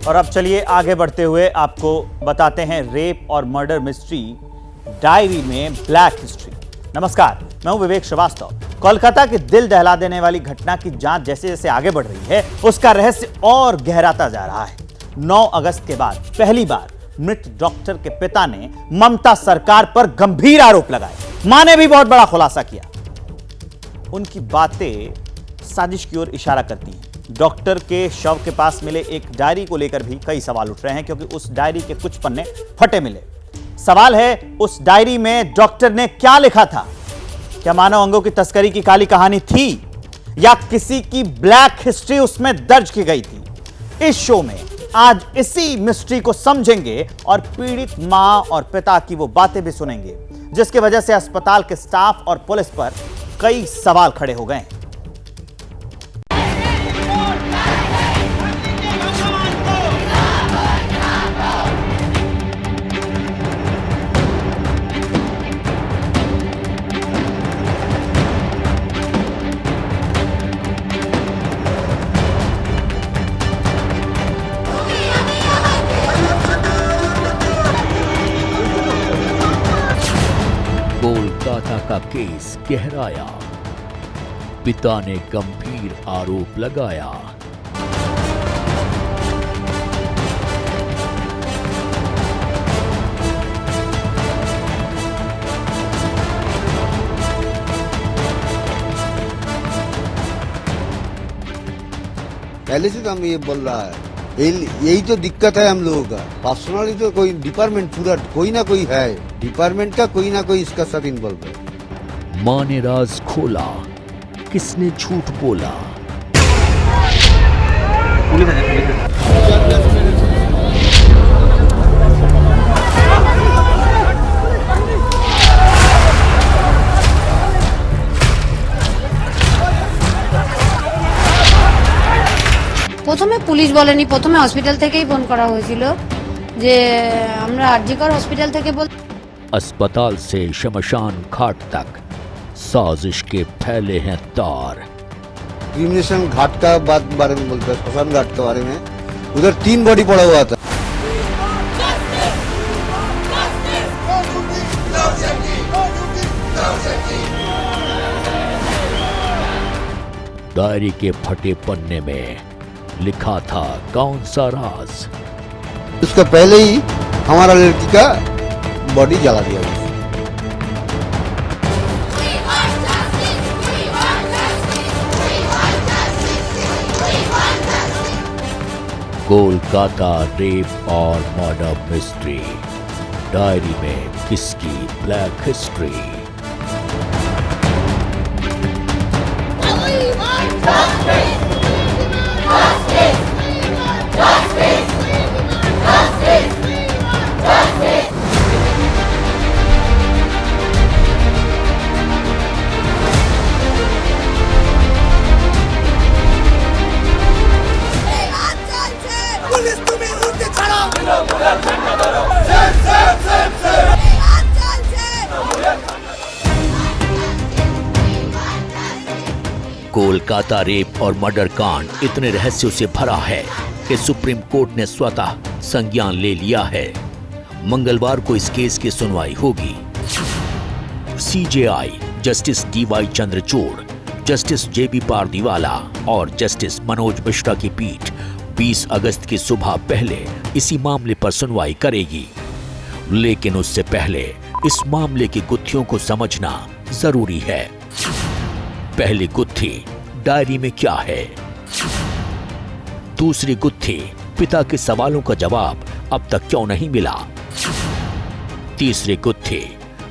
और अब चलिए आगे बढ़ते हुए आपको बताते हैं रेप और मर्डर मिस्ट्री डायरी में ब्लैक हिस्ट्री। नमस्कार, मैं हूं विवेक श्रीवास्तव। कोलकाता की दिल दहला देने वाली घटना की जांच जैसे जैसे आगे बढ़ रही है, उसका रहस्य और गहराता जा रहा है। 9 अगस्त के बाद पहली बार मृत डॉक्टर के पिता ने ममता सरकार पर गंभीर आरोप लगाए। मां ने भी बहुत बड़ा खुलासा किया। उनकी बातें साजिश की ओर इशारा करती हैं। डॉक्टर के शव के पास मिले एक डायरी को लेकर भी कई सवाल उठ रहे हैं, क्योंकि उस डायरी के कुछ पन्ने फटे मिले। सवाल है, उस डायरी में डॉक्टर ने क्या लिखा था? क्या मानव अंगों की तस्करी की काली कहानी थी, या किसी की ब्लैक हिस्ट्री उसमें दर्ज की गई थी? इस शो में आज इसी मिस्ट्री को समझेंगे और पीड़ित मां और पिता की वो बातें भी सुनेंगे, जिसकी वजह से अस्पताल के स्टाफ और पुलिस पर कई सवाल खड़े हो गए। कोलकाता का केस गहराया, पिता ने गंभीर आरोप लगाया। पहले से तो हम ये बोल रहा है, यही तो दिक्कत है हम लोगों का। पर्सनली तो कोई डिपार्टमेंट पूरा कोई ना कोई है, डिपार्टमेंट का कोई ना कोई इसका साथ इन्वॉल्व है। मां ने राज खोला, किसने झूठ बोला? প্রথমে পুলিশ বলেনি, প্রথমে হসপিটাল থেকেই ফোন করা হয়েছিল যে আমরা আরজিকর হসপিটাল থেকে अस्पताल से शमशान घाट तक साजिश के फैले हैं तार। क्रिमिनेशन घाट का बारे में बोलते हैं, श्मशान घाट के बारे में। उधर 3 बॉडी पड़ा हुआ था। डायरी के फटे पन्ने में लिखा था कौन सा राज। उसका पहले ही हमारा लड़की का बॉडी जला दिया गया। कोलकाता रेप और मर्डर मिस्ट्री डायरी में किसकी ब्लैक हिस्ट्री? कोलकाता रेप और मर्डर कांड इतने रहस्यों से भरा है कि सुप्रीम कोर्ट ने स्वतः संज्ञान ले लिया है। मंगलवार को इस केस की सुनवाई होगी। CJI justice DY Chandrachud, justice JB Pardiwala और जस्टिस मनोज मिश्रा की पीठ 20 अगस्त की सुबह पहले इसी मामले पर सुनवाई करेगी। लेकिन उससे पहले इस मामले की गुत्थियों को समझना जरूरी है। पहली गुत्थी, डायरी में क्या है? दूसरी गुत्थी, पिता के सवालों का जवाब अब तक क्यों नहीं मिला? तीसरी गुत्थी,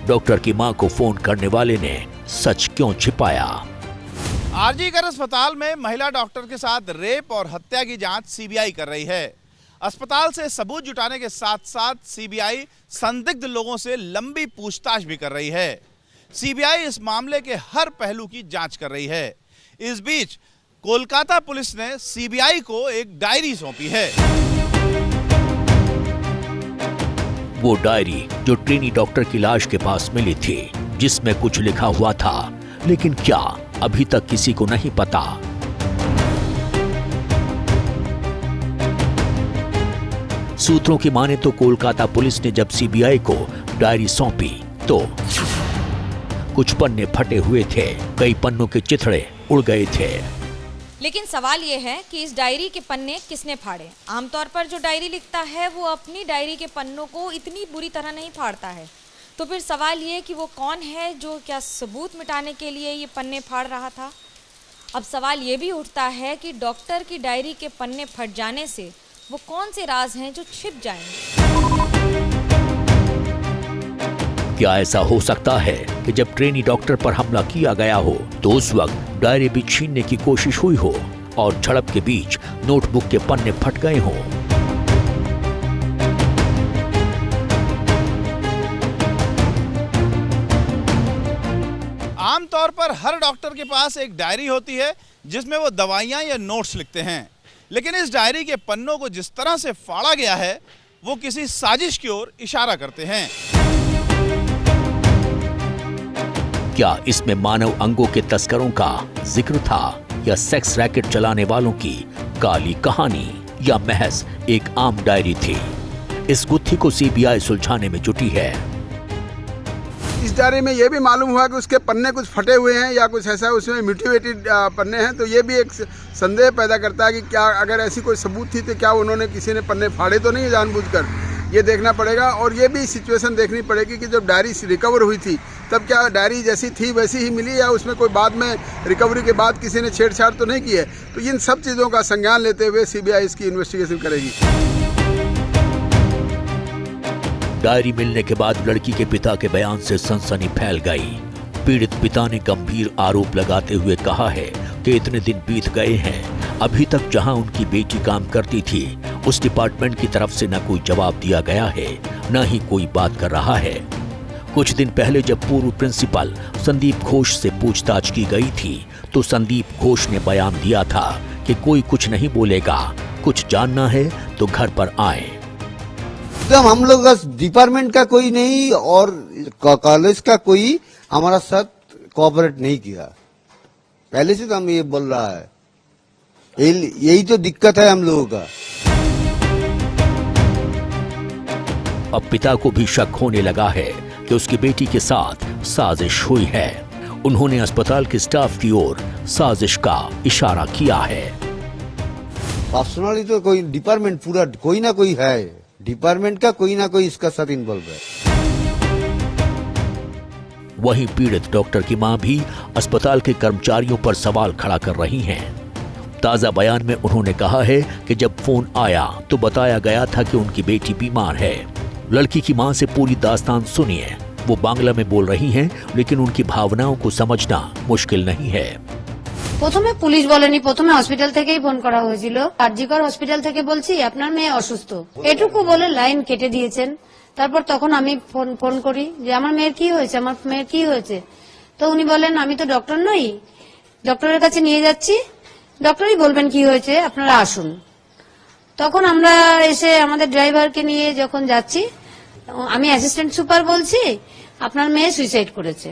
डॉक्टर की मां को फोन करने वाले ने सच क्यों छिपाया? आरजीकर अस्पताल में महिला डॉक्टर के साथ रेप और हत्या की जांच सीबीआई कर रही है। अस्पताल से सबूत जुटाने के साथ साथ सीबीआई संदिग्ध लोगों से लंबी पूछताछ भी कर रही है। सीबीआई इस मामले के हर पहलू की जांच कर रही है। इस बीच कोलकाता पुलिस ने सीबीआई को एक डायरी सौंपी है। वो डायरी जो ट्रेनी डॉक्टर की लाश के पास मिली थी, जिसमें कुछ लिखा हुआ था, लेकिन क्या अभी तक किसी को नहीं पता। सूत्रों की माने तो कोलकाता पुलिस ने जब सीबीआई को डायरी सौंपी तो कुछ पन्ने फटे हुए थे, कई पन्नों के चिथड़े उड़ गए थे। लेकिन सवाल ये है कि इस डायरी के पन्ने किसने फाड़े। आमतौर पर जो डायरी लिखता है वो अपनी डायरी के पन्नों को इतनी बुरी तरह नहीं फाड़ता है। तो फिर सवाल ये कि वो कौन है जो क्या सबूत मिटाने के लिए ये पन्ने फाड़ रहा था। अब सवाल ये भी उठता है कि डॉक्टर की डायरी के पन्ने फट जाने से वो कौन से राज हैं जो छिप जाएंगे। क्या ऐसा हो सकता है कि जब ट्रेनी डॉक्टर पर हमला किया गया हो तो उस वक्त डायरी भी छीनने की कोशिश हुई हो और झड़प के बीच नोटबुक के पन्ने फट गए हों? आमतौर पर हर डॉक्टर के पास एक डायरी होती है जिसमें वो दवाइयां या नोट्स लिखते हैं, लेकिन इस डायरी के पन्नों को जिस तरह से फाड़ा गया है वो किसी साजिश की ओर इशारा करते हैं। क्या इसमें मानव अंगों के तस्करों का जिक्र था या सेक्स रैकेट चलाने वालों की काली कहानी या महज एक आम डायरी थी? इस गुत्थी को सीबीआई सुलझाने में जुटी है। इस डायरी में ये भी मालूम हुआ कि उसके पन्ने कुछ फटे हुए हैं या कुछ ऐसा उसमें म्यूटिलेटेड पन्ने हैं, तो ये भी एक संदेह पैदा करता है कि क्या अगर ऐसी कोई सबूत थी तो क्या उन्होंने किसी ने पन्ने फाड़े तो नहीं जानबूझकर। ये देखना पड़ेगा और ये भी सिचुएशन देखनी पड़ेगी कि जब डायरी रिकवर हुई थी तब क्या डायरी जैसी थी वैसी ही मिली या उसमें कोई बाद में रिकवरी के बाद किसी ने छेड़छाड़ तो नहीं की है। तो इन सब चीज़ों का संज्ञान लेते हुए सीबीआई इसकी इन्वेस्टिगेशन करेगी। डायरी मिलने के बाद लड़की के पिता के बयान से सनसनी फैल गई। पीड़ित पिता ने गंभीर आरोप लगाते हुए कहा है कि इतने दिन बीत गए हैं, अभी तक जहां उनकी बेटी काम करती थी उस डिपार्टमेंट की तरफ से न कोई जवाब दिया गया है, न ही कोई बात कर रहा है। कुछ दिन पहले जब पूर्व प्रिंसिपल संदीप घोष से पूछताछ की गई थी तो संदीप घोष ने बयान दिया था कि कोई कुछ नहीं बोलेगा, कुछ जानना है तो घर पर आए। एकदम हम लोग का डिपार्टमेंट का कोई नहीं और कॉलेज का कोई हमारा साथ कोऑपरेट नहीं किया। पहले से तो हम ये बोल रहा है, यही तो दिक्कत है हम लोगों का। अब पिता को भी शक होने लगा है कि उसकी बेटी के साथ साजिश हुई है। उन्होंने अस्पताल के स्टाफ की ओर साजिश का इशारा किया है। पर्सनली तो कोई डिपार्टमेंट पूरा कोई ना कोई है, डिपार्टमेंट का कोई ना कोई इसका साथ इन्वॉल्व है। वहीं पीड़ित डॉक्टर की मां भी अस्पताल के कर्मचारियों पर सवाल खड़ा कर रही हैं। ताजा बयान में उन्होंने कहा है कि जब फोन आया तो बताया गया था कि उनकी बेटी बीमार है। लड़की की मां से पूरी दास्तान सुनिए। वो बांग्ला में बोल रही हैं, लेकिन उनकी भावनाओं को समझना मुश्किल नहीं है। প্রথমে পুলিশ বলেনি, প্রথমে হসপিটাল থেকেই ফোন করা হয়েছিল। আরজিকর হসপিটাল থেকে বলছি আপনার মেয়ে অসুস্থ, এটুকু বলে লাইন কেটে দিয়েছেন। তারপর তখন আমি ফোন করি যে আমার মেয়ের কি হয়েছে, আমার মেয়ের কি হয়েছে। তো উনি বলেন আমি তো ডক্টর নই, ডক্টরের কাছে নিয়ে যাচ্ছি, ডক্টরই বলবেন কি হয়েছে, আপনারা আসুন। তখন আমরা এসে আমাদের ড্রাইভারকে নিয়ে যখন যাচ্ছি, আমি অ্যাসিস্ট্যান্ট সুপার বলছি আপনার মেয়ে সুইসাইড করেছে।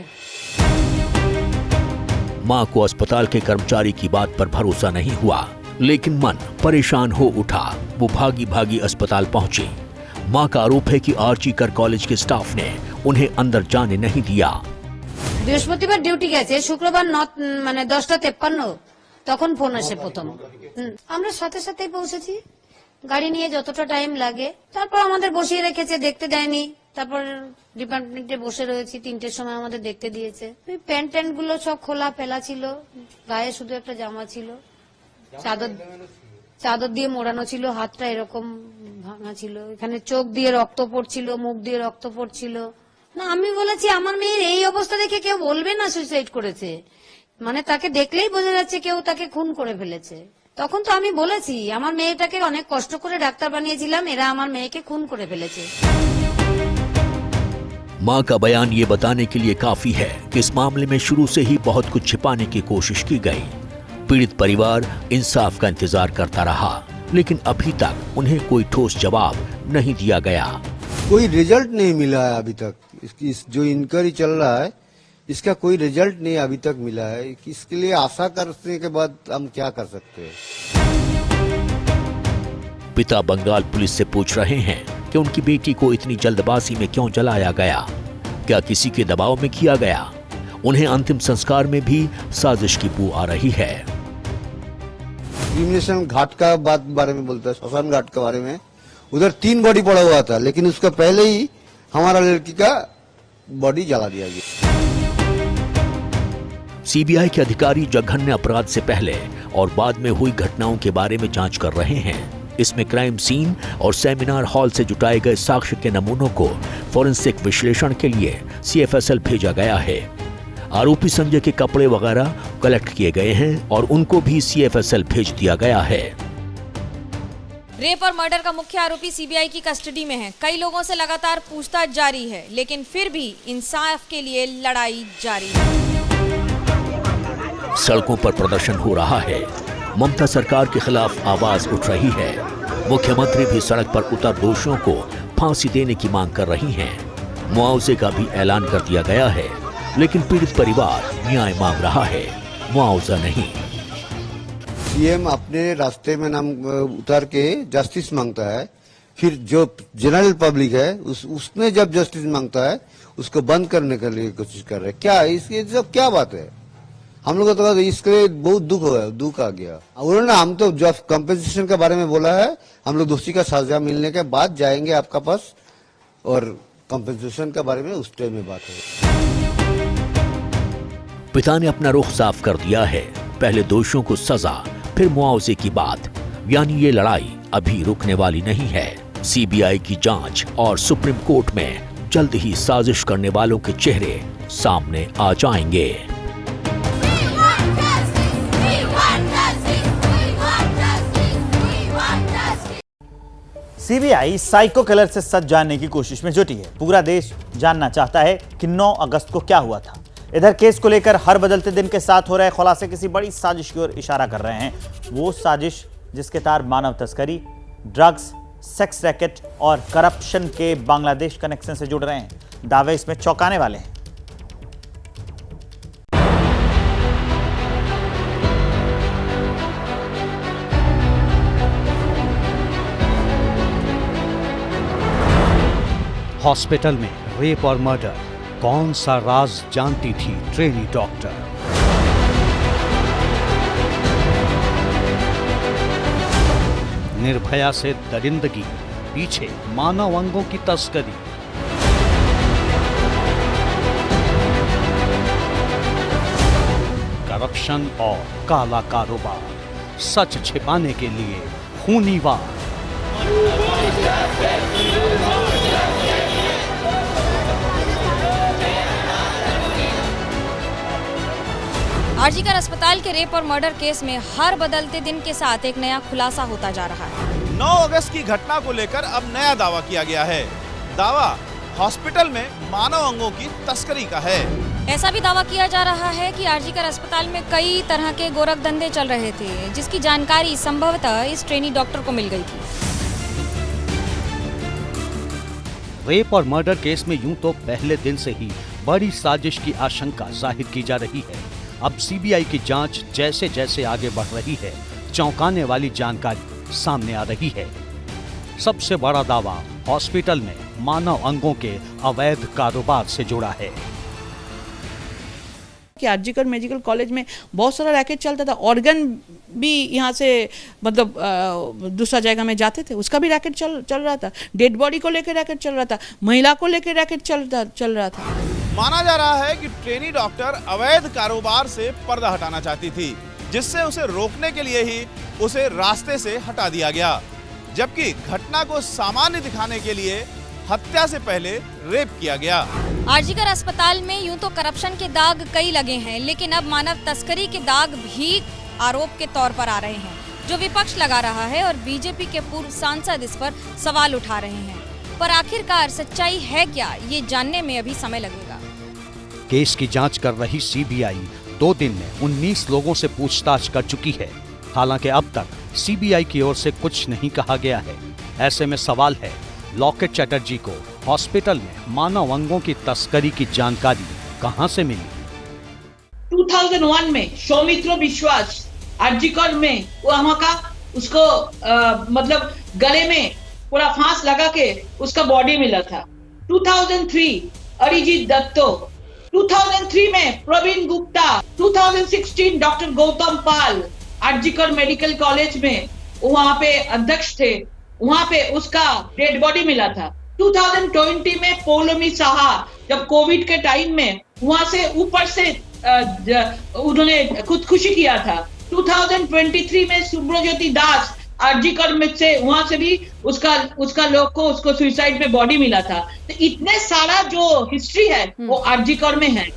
मां को अस्पताल के कर्मचारी की बात पर भरोसा नहीं हुआ, लेकिन मन परेशान हो उठा। वो भागी भागी अस्पताल पहुंची। मां का आरोप है कि आर्चीकर कॉलेज के स्टाफ ने उन्हें अंदर जाने नहीं दिया। বৃহস্পতিবার ডিউটি গেছে, শুক্রবার 10:53 তখন ফোন আসে প্রথম। আমরা সাথে সাথেই পৌঁছেছি, গাড়ি নিয়ে যতটা টাইম লাগে। তারপর আমাদের বসিয়ে রেখেছে, দেখতে দেয়নি। তারপর ডিপার্টমেন্টে বসে রয়েছি, 3টের সময় আমাদের দেখতে দিয়েছে। প্যান্ট ট্যান্ট গুলো সব খোলা ফেলা ছিল, গায়ে শুধু একটা জামা ছিল, চাদর দিয়ে মোড়ানো ছিল, হাতটা এরকম ভাঙা ছিল, এখানে চোখ দিয়ে রক্ত পড়ছিল, মুখ দিয়ে রক্ত পড়ছিল। না আমি বলেছি আমার মেয়ের এই অবস্থা দেখে কেউ বলবে না সুইসাইড করেছে, মানে তাকে দেখলেই বোঝা যাচ্ছে কেউ তাকে খুন করে ফেলেছে। তখন তো আমি বলেছি আমার মেয়েটাকে অনেক কষ্ট করে ডাক্তার বানিয়েছিলাম, এরা আমার মেয়েকে খুন করে ফেলেছে। मां का बयान ये बताने के लिए काफी है कि इस मामले में शुरू से ही बहुत कुछ छिपाने की कोशिश की गई। पीड़ित परिवार इंसाफ का इंतजार करता रहा, लेकिन अभी तक उन्हें कोई ठोस जवाब नहीं दिया गया। कोई रिजल्ट नहीं मिला है अभी तक। इसकी जो इंक्वायरी चल रहा है इसका कोई रिजल्ट नहीं अभी तक मिला है। इसके लिए आशा करने के बाद हम क्या कर सकते हैं। पिता बंगाल पुलिस से पूछ रहे हैं कि उनकी बेटी को इतनी जल्दबाजी में क्यों जलाया गया, क्या किसी के दबाव में किया गया। उन्हें अंतिम संस्कार में भी साजिश की बू आ रही है। क्रिमिनेशन घाट का बारे में बोलता है, श्मशान घाट के बारे में। उधर 3 बॉडी पड़ा हुआ था, लेकिन उसका पहले ही हमारा लड़की का बॉडी जला दिया गया। सीबीआई के अधिकारी जघन्य अपराध से पहले और बाद में हुई घटनाओं के बारे में जांच कर रहे हैं। इसमें क्राइम सीन और सेमिनार हॉल से जुटाए गए साक्ष्य के नमूनों को फोरेंसिक विश्लेषण के लिए सीएफएसएल भेजा गया है। आरोपी संजय के कपड़े वगैरह कलेक्ट किए गए हैं और उनको भी सीएफएसएल भेज दिया गया है। रेप और मर्डर का मुख्य आरोपी सीबीआई की कस्टडी में है। कई लोगों से लगातार पूछताछ जारी है, लेकिन फिर भी इंसाफ के लिए लड़ाई जारी है। सड़कों पर प्रदर्शन हो रहा है। ममता सरकार के खिलाफ आवाज उठ रही है। मुख्यमंत्री भी सड़क पर उतर दोषियों को फांसी देने की मांग कर रही हैं। मुआवजे का भी ऐलान कर दिया गया है, लेकिन पीड़ित परिवार न्याय मांग रहा है, मुआवजा नहीं। सीएम अपने रास्ते में नाम उतार के जस्टिस मांगता है, फिर जो जनरल पब्लिक है उसने जब जस्टिस मांगता है उसको बंद करने के लिए कोशिश कर रहे हैं। क्या इसके सब क्या बात है? हम लोग तो इसके लिए बहुत दुख आ गया। उन्होंने हम तो जब कंपेंसेशन के बारे में बोला है, हम लोग दोषी का सजा मिलने के बाद जाएंगे आपका पास और कंपेंसेशन के बारे में उस टाइम में बात है। पिता ने अपना रुख साफ कर दिया है। पहले दोषियों को सजा, फिर मुआवजे की बात। यानी ये लड़ाई अभी रुकने वाली नहीं है। सीबीआई की जांच और सुप्रीम कोर्ट में जल्द ही साजिश करने वालों के चेहरे सामने आ जाएंगे। सीबीआई साइको किलर से सच जानने की कोशिश में जुटी है। पूरा देश जानना चाहता है कि 9 अगस्त को क्या हुआ था। इधर केस को लेकर हर बदलते दिन के साथ हो रहे खुलासे किसी बड़ी साजिश की ओर इशारा कर रहे हैं। वो साजिश जिसके तार मानव तस्करी, ड्रग्स, सेक्स रैकेट और करप्शन के बांग्लादेश कनेक्शन से जुड़ रहे हैं। दावे इसमें चौंकाने वाले हैं। हॉस्पिटल में रेप और मर्डर, कौन सा राज जानती थी ट्रेनी डॉक्टर। निर्भया से दरिंदगी, पीछे मानव अंगों की तस्करी। करप्शन और काला कारोबार, सच छिपाने के लिए खूनी वार। आरजीकर अस्पताल के रेप और मर्डर केस में हर बदलते दिन के साथ एक नया खुलासा होता जा रहा है। 9 अगस्त की घटना को लेकर अब नया दावा किया गया है। दावा हॉस्पिटल में मानव अंगों की तस्करी का है। ऐसा भी दावा किया जा रहा है कि आरजीकर अस्पताल में कई तरह के गोरख धंधे चल रहे थे, जिसकी जानकारी संभवतः इस ट्रेनी डॉक्टर को मिल गई थी। रेप और मर्डर केस में यूं तो पहले दिन से ही बड़ी साजिश की आशंका जाहिर की जा रही है। अब सीबीआई की जांच जैसे जैसे आगे बढ़ रही है, चौंकाने वाली जानकारी सामने आ रही है। सबसे बड़ा दावा हॉस्पिटल में मानव अंगों के अवैध कारोबार से जुड़ा है। कि आरजीकर मेडिकल कॉलेज में बहुत सारा रैकेट चलता था। ऑर्गन भी यहाँ से मतलब दूसरा जगह में जाते थे, उसका भी रैकेट चल रहा था। डेड बॉडी को लेकर रैकेट चल रहा था, महिला को लेकर रैकेट चल रहा था। माना जा रहा है कि ट्रेनी डॉक्टर अवैध कारोबार से पर्दा हटाना चाहती थी, जिससे उसे रोकने के लिए ही उसे रास्ते से हटा दिया गया, जबकि घटना को सामान्य दिखाने के लिए हत्या से पहले रेप किया गया। आरजीकर अस्पताल में यूं तो करप्शन के दाग कई लगे हैं, लेकिन अब मानव तस्करी के दाग भी आरोप के तौर पर आ रहे हैं, जो विपक्ष लगा रहा है और बीजेपी के पूर्व सांसद इस पर सवाल उठा रहे हैं। पर आखिरकार सच्चाई है क्या, ये जानने में अभी समय लगेगा। केस की जांच कर रही सीबीआई 2 दिन में 19 लोगों से पूछताछ कर चुकी है। हालांकि अब तक सीबीआई की ओर से कुछ नहीं कहा गया है। ऐसे में सवाल है, लॉकेट चटर्जी को हॉस्पिटल में मानव अंगों की तस्करी की जानकारी कहां से मिली? 2001 में सौमित्र विश्वास आरजीकर में वहाँ का उसको मतलब गले में पूरा फांस लगा के उसका बॉडी मिला था। 2003 अरिजीत दत्तो, 2003 में प्रवीण गुप्ता, 2016 डॉक्टर गौतम पाल आरजीकर मेडिकल कॉलेज में वहां पे अध्यक्ष थे, वहां पे उसका डेड बॉडी मिला था। 2020 में पौलोमी साहा जब कोविड के टाइम में वहां से ऊपर से उन्होंने खुदकुशी किया था। 2023 में सुब्रज्योति दास आरजीकर में से वहां से भी उसका लोग को उसको सुसाइड में बॉडी मिला था। तो इतने सारा जो हिस्ट्री है वो आरजीकर में है।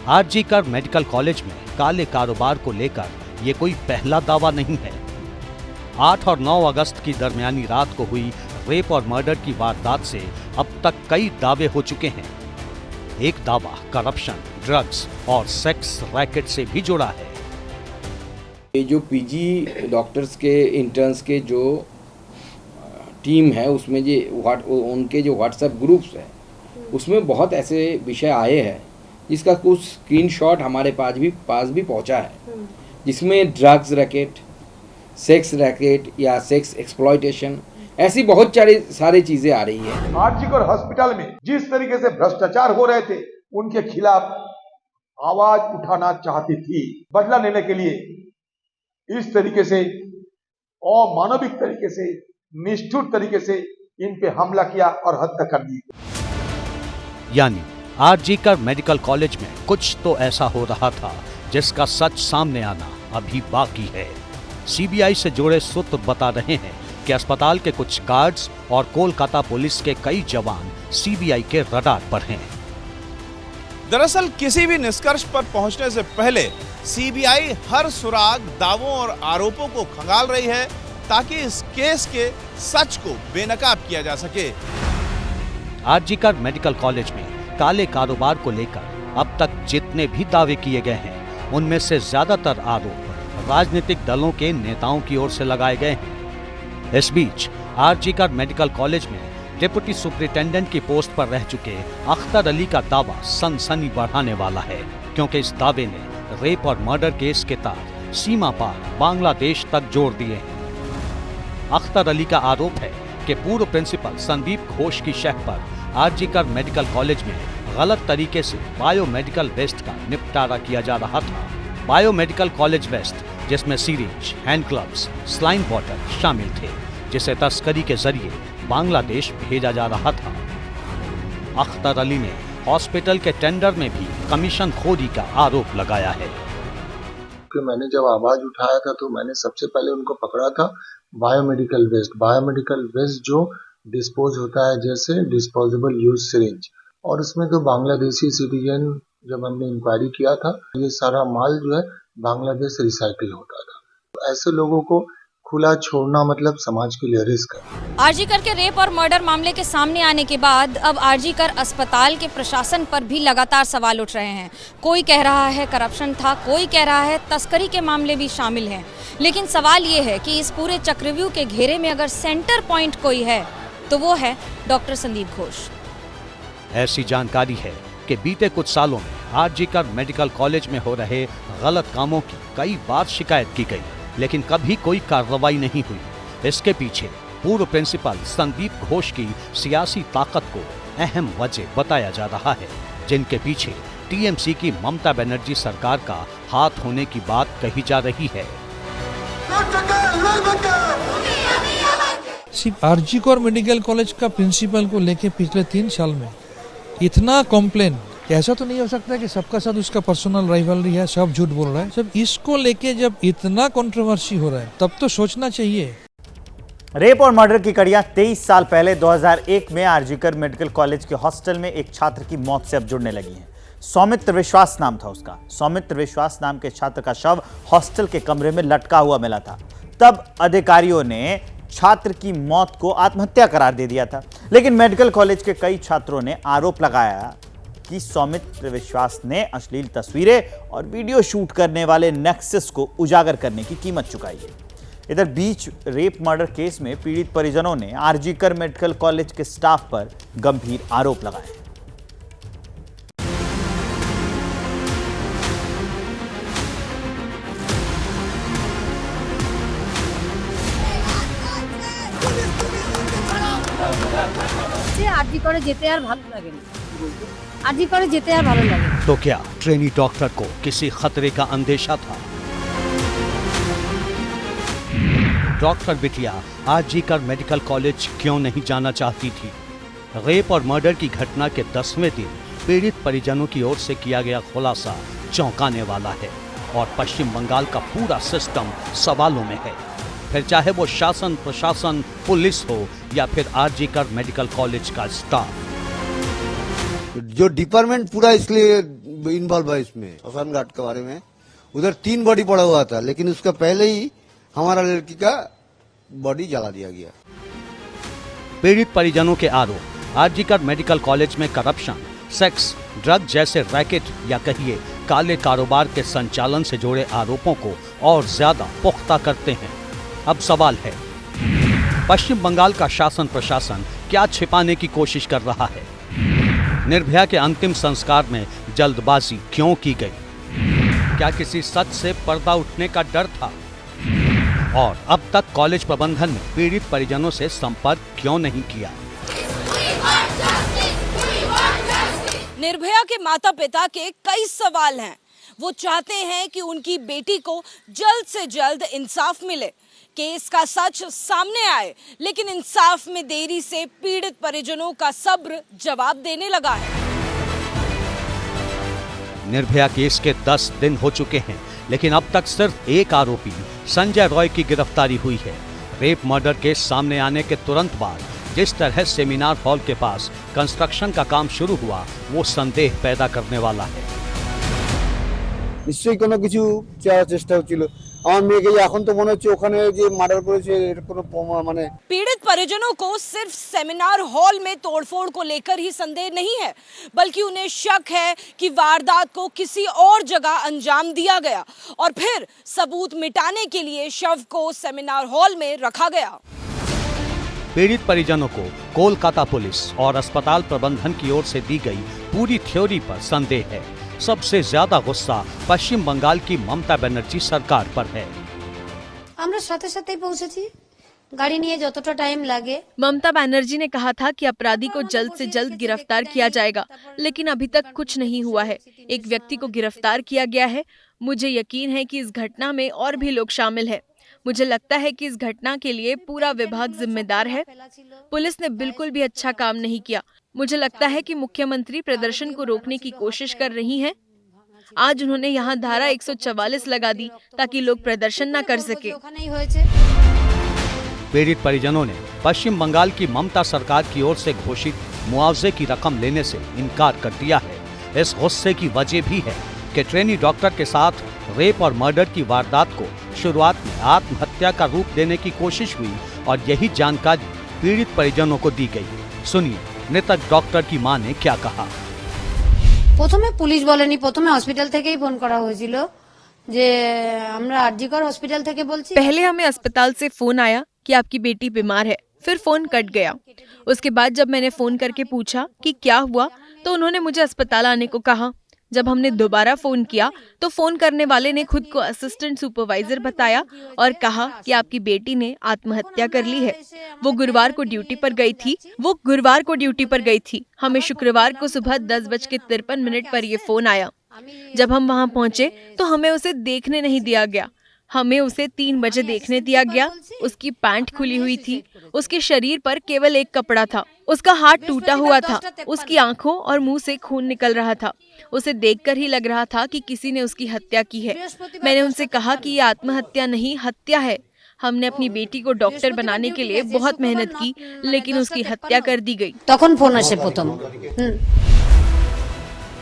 आरजीकर मेडिकल कॉलेज में काले कारोबार को लेकर ये कोई पहला दावा नहीं है। 8 और 9 अगस्त की दरमियानी रात को हुई रेप और मर्डर की वारदात से अब तक कई दावे हो चुके हैं। एक दावा करप्शन, ड्रग्स और सेक्स रैकेट से भी जुड़ा है। ये जो पीजी डॉक्टर्स के इंटर्न्स के जो टीम है उसमें उनके जो व्हाट्सएप ग्रुप्स है उसमें बहुत ऐसे विषय आए हैं जिसका कुछ स्क्रीनशॉट हमारे पास भी पहुंचा है, जिसमें ड्रग्स रैकेट, सेक्स रैकेट या सेक्स एक्सप्लॉयटेशन ऐसी बहुत सारी चीजें आ रही है। आरजीकर हॉस्पिटल में जिस तरीके से भ्रष्टाचार हो रहे थे उनके खिलाफ आवाज उठाना चाहती थी। बदला लेने के लिए इस तरीके से अमानविक तरीके से, निष्ठुर तरीके से इन पे हमला किया और हत्या कर दी। यानी आरजीकर मेडिकल कॉलेज में कुछ तो ऐसा हो रहा था जिसका सच सामने आना अभी बाकी है। सीबीआई से जुड़े सूत्र बता रहे हैं कि अस्पताल के कुछ गार्ड्स और कोलकाता पुलिस के कई जवान सीबीआई के रडार पर हैं। दरअसल किसी भी निष्कर्ष पर पहुंचने से पहले सीबीआई हर सुराग, दावों और आरोपों को खंगाल रही है ताकि इस केस के सच को बेनकाब किया जा सके। आरजीकर मेडिकल कॉलेज में काले कारोबार को लेकर अब तक जितने भी दावे किए गए हैं उनमें से ज्यादातर आरोप राजनीतिक दलों के नेताओं की ओर से लगाए गए हैं। इस बीच आरजीकर मेडिकल कॉलेज में डिप्टी सुपरिटेंडेंट की पोस्ट पर रह चुके अख्तर अली का दावा सनसनी बढ़ाने वाला है, क्योंकि इस दावे ने रेप और मर्डर केस के तार सीमा पार बांग्लादेश तक जोड़ दिए हैं। अख्तर अली का आरोप है कि पूर्व प्रिंसिपल संदीप घोष की शह पर आरजीकर मेडिकल कॉलेज में गलत तरीके से बायोमेडिकल वेस्ट का निपटारा किया जा रहा था। बायोमेडिकल कॉलेज वेस्ट जिसमें सीरीज, हैंड ग्लव्स, स्लाइन बॉटल शामिल थे, जिसे तस्करी के जरिए बांग्लादेश भेजा जा रहा था। अख्तर अली ने हॉस्पिटल के टेंडर में भी कमीशन खोरी का आरोप लगाया है। मैंने जब आवाज उठाया था तो मैंने सबसे पहले उनको पकड़ा था बायोमेडिकल वेस्ट जो डिस्पोज होता है जैसे डिस्पोजेबल यूज सिरिंज, और उसमें तो बांग्लादेशी सिटीजन जब हमने इंक्वायरी किया था ये सारा माल जो है बांग्लादेश रिसाइकिल होता था। ऐसे लोगों को खुला छोड़ना मतलब समाज के लिए रिस्क है। आरजीकर के रेप और मर्डर मामले के सामने आने के बाद अब आरजीकर अस्पताल के प्रशासन पर भी लगातार सवाल उठ रहे हैं। कोई कह रहा है करप्शन था, कोई कह रहा है तस्करी के मामले भी शामिल हैं। लेकिन सवाल ये है कि इस पूरे चक्रव्यूह के घेरे में अगर सेंटर पॉइंट कोई है तो वो है डॉक्टर संदीप घोष। ऐसी जानकारी है कि बीते कुछ सालों में आरजीकर मेडिकल कॉलेज में हो रहे गलत कामों की कई बार शिकायत की गई, लेकिन कभी कोई कार्रवाई नहीं हुई। इसके पीछे पूर्व प्रिंसिपल संदीप घोष की सियासी ताकत को अहम वजह बताया जा रहा है, जिनके पीछे टीएमसी की ममता बनर्जी सरकार का हाथ होने की बात कही जा रही है। सिर्फ आरजीकर मेडिकल कॉलेज का प्रिंसिपल को लेके पिछले 3 साल में इतना कॉम्प्लेन, ऐसा तो नहीं हो सकता कि सबका साथ उसका पर्सनल राइवलरी है, सब झूठ बोल रहा है। सब इसको लेके जब इतना कंट्रोवर्सी हो रहा है तब तो सोचना चाहिए। रेप और मर्डर की कड़ियां 23 साल पहले 2001 में आरजीकर मेडिकल कॉलेज के हॉस्टल में एक छात्र की मौत से अब जुड़ने लगी हैं। सौमित्र विश्वास नाम था उसका। सौमित्र विश्वास नाम के छात्र का शव हॉस्टल के कमरे में लटका हुआ मिला था। तब अधिकारियों ने छात्र की मौत को आत्महत्या करार दे दिया था, लेकिन मेडिकल कॉलेज के कई छात्रों ने आरोप लगाया कि सौमित्र विश्वास ने अश्लील तस्वीरें और वीडियो शूट करने वाले नेक्सस को उजागर करने की कीमत चुकाई है। इधर बीच रेप मर्डर केस में पीड़ित परिजनों ने आरजीकर मेडिकल कॉलेज के स्टाफ पर गंभीर आरोप लगाए। আরজি করে যেতে আর ভালো লাগে না, আরজি করে যেতে আর ভালো লাগে না। तो क्या ट्रेनी डॉक्टर को किसी खतरे का अंदेशा था? डॉक्टर बिटिया आरजीकर मेडिकल कॉलेज क्यों नहीं जाना चाहती थी? रेप और मर्डर की घटना के 10वें दिन पीड़ित परिजनों की ओर से किया गया खुलासा चौंकाने वाला है और पश्चिम बंगाल का पूरा सिस्टम सवालों में है। फिर चाहे वो शासन प्रशासन पुलिस हो या फिर आरजीकर मेडिकल कॉलेज का स्टाफ। जो डिपार्टमेंट पूरा इसलिए इन्वॉल्व है इसमें, श्मशान घाट के बारे में उधर 3 बॉडी पड़ा हुआ था, लेकिन उसका पहले ही हमारा लड़की का बॉडी जला दिया गया। पीड़ित परिजनों के आरोप आरजीकर मेडिकल कॉलेज में करप्शन, सेक्स, ड्रग जैसे रैकेट या कहिए काले कारोबार के संचालन से जुड़े आरोपों को और ज्यादा पुख्ता करते हैं। अब सवाल है, पश्चिम बंगाल का शासन प्रशासन क्या छिपाने की कोशिश कर रहा है? निर्भया के अंतिम संस्कार में जल्दबाजी क्यों की गई? क्या किसी सच से पर्दा उठने का डर था? और अब तक कॉलेज प्रबंधन ने पीड़ित परिजनों से संपर्क क्यों नहीं किया? निर्भया के माता पिता के कई सवाल हैं। वो चाहते हैं कि उनकी बेटी को जल्द से जल्द इंसाफ मिले, केस का सच सामने आए, लेकिन इंसाफ में देरी से पीड़ित परिजनों का सब्र जवाब देने लगा है। निर्भया केस के 10 दिन हो चुके हैं, लेकिन अब तक सिर्फ एक आरोपी संजय रॉय की गिरफ्तारी हुई है। रेप मर्डर केस सामने आने के तुरंत बाद जिस तरह सेमिनार हॉल के पास कंस्ट्रक्शन का काम शुरू हुआ, वो संदेह पैदा करने वाला है। নিশ্চয়ই কোনো কিছু চাওয়ার চেষ্টা হচ্ছিল। আমার মেয়েকে এখন তো মনে হচ্ছে ওখানে যে মার্ডার করেছে এর কোনো মানে। पीड़ित परिजनों को सिर्फ सेमिनार हॉल में तोड़फोड़ को लेकर ही संदेह नहीं है, बल्कि उन्हें शक है कि वारदात को किसी और जगह अंजाम दिया गया और फिर सबूत मिटाने के लिए शव को सेमिनार हॉल में रखा गया। पीड़ित परिजनों को कोलकाता पुलिस और अस्पताल प्रबंधन की ओर से दी गई पूरी थ्योरी पर संदेह है। सबसे ज्यादा गुस्सा पश्चिम बंगाल की ममता बनर्जी सरकार पर है। আমরা সাথে সাথেই পৌঁছেছি, गाड़ी নিয়ে যতটা টাইম লাগে। ममता बनर्जी ने कहा था कि अपराधी को जल्द से जल्द गिरफ्तार किया जाएगा, लेकिन अभी तक कुछ नहीं हुआ है। एक व्यक्ति को गिरफ्तार किया गया है। मुझे यकीन है कि इस घटना में और भी लोग शामिल हैं। मुझे लगता है कि इस घटना के लिए पूरा विभाग जिम्मेदार है। पुलिस ने बिल्कुल भी अच्छा काम नहीं किया। मुझे लगता है कि मुख्यमंत्री प्रदर्शन को रोकने की कोशिश कर रही हैं। आज उन्होंने यहाँ धारा 144 लगा दी ताकि लोग प्रदर्शन न कर सके। पीड़ित परिजनों ने पश्चिम बंगाल की ममता सरकार की ओर से घोषित मुआवजे की रकम लेने से इनकार कर दिया है। इस गुस्से की वजह भी है कि ट्रेनी डॉक्टर के साथ रेप और मर्डर की वारदात को शुरुआत में आत्महत्या का रूप देने की कोशिश हुई और यही जानकारी पीड़ित परिजनों को दी गई। सुनिए मृतक डॉक्टर की मां ने क्या कहा। প্রথমে পুলিশ বলেনি, প্রথমে হসপিটাল থেকেই ফোন করা হয়েছিল যে আমরা আরজিকর হসপিটাল থেকে বলছি। पहले हमें अस्पताल से फोन आया कि आपकी बेटी बीमार है, फिर फोन कट गया। उसके बाद जब मैंने फोन करके पूछा कि क्या हुआ, तो उन्होंने मुझे अस्पताल आने को कहा। जब हमने दोबारा फोन किया तो फोन करने वाले ने खुद को असिस्टेंट सुपरवाइजर बताया और कहा कि आपकी बेटी ने आत्महत्या कर ली है। वो गुरुवार को ड्यूटी पर गई थी। हमें शुक्रवार को सुबह 10:53 पर ये फोन आया। जब हम वहाँ पहुँचे तो हमें उसे देखने नहीं दिया गया। हमें उसे 3 बजे देखने दिया गया। उसकी पैंट खुली हुई थी, उसके शरीर पर केवल एक कपड़ा था, उसका हाथ टूटा हुआ था, उसकी आंखों और मुंह से खून निकल रहा था। उसे देखकर ही लग रहा था कि किसी ने उसकी हत्या की है। मैंने उनसे कहा कि ये आत्महत्या नहीं, हत्या है। हमने अपनी बेटी को डॉक्टर बनाने के लिए बहुत मेहनत की, लेकिन उसकी हत्या कर दी गई।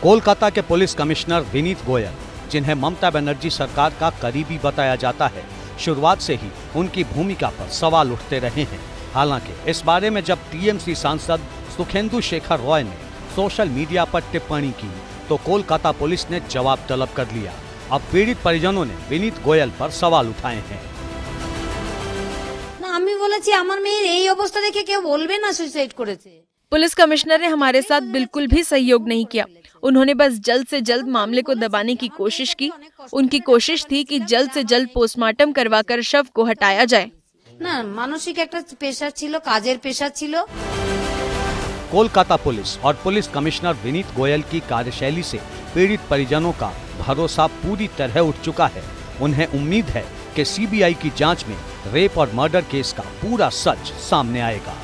कोलकाता के पुलिस कमिश्नर विनीत गोयल, जिन्हें ममता बनर्जी सरकार का करीबी बताया जाता है, शुरुआत से ही उनकी भूमिका पर सवाल उठते रहे हैं। हालांकि इस बारे में जब टीएमसी सांसद सुखेंदु शेखर रॉय ने सोशल मीडिया पर टिप्पणी की तो कोलकाता पुलिस ने जवाब तलब कर लिया। अब पीड़ित परिजनों ने विनीत गोयल पर सवाल उठाए हैं। আমি বলেছি আমার মেয়ের এই অবস্থা দেখে কেউ বলবে না সুইসাইড করেছে। पुलिस कमिश्नर ने हमारे साथ बिल्कुल भी सहयोग नहीं किया। उन्होंने बस जल्द से जल्द मामले को दबाने की कोशिश की। उनकी कोशिश थी कि जल्द से जल्द पोस्टमार्टम करवाकर शव को हटाया जाए। না মানসিক একটা প্রেশার ছিল, কাজের প্রেশার ছিল। कोलकाता पुलिस और पुलिस कमिश्नर विनीत गोयल की कार्यशैली से पीड़ित परिजनों का भरोसा पूरी तरह उठ चुका है। उन्हें उम्मीद है कि सीबीआई की जांच में रेप और मर्डर केस का पूरा सच सामने आएगा।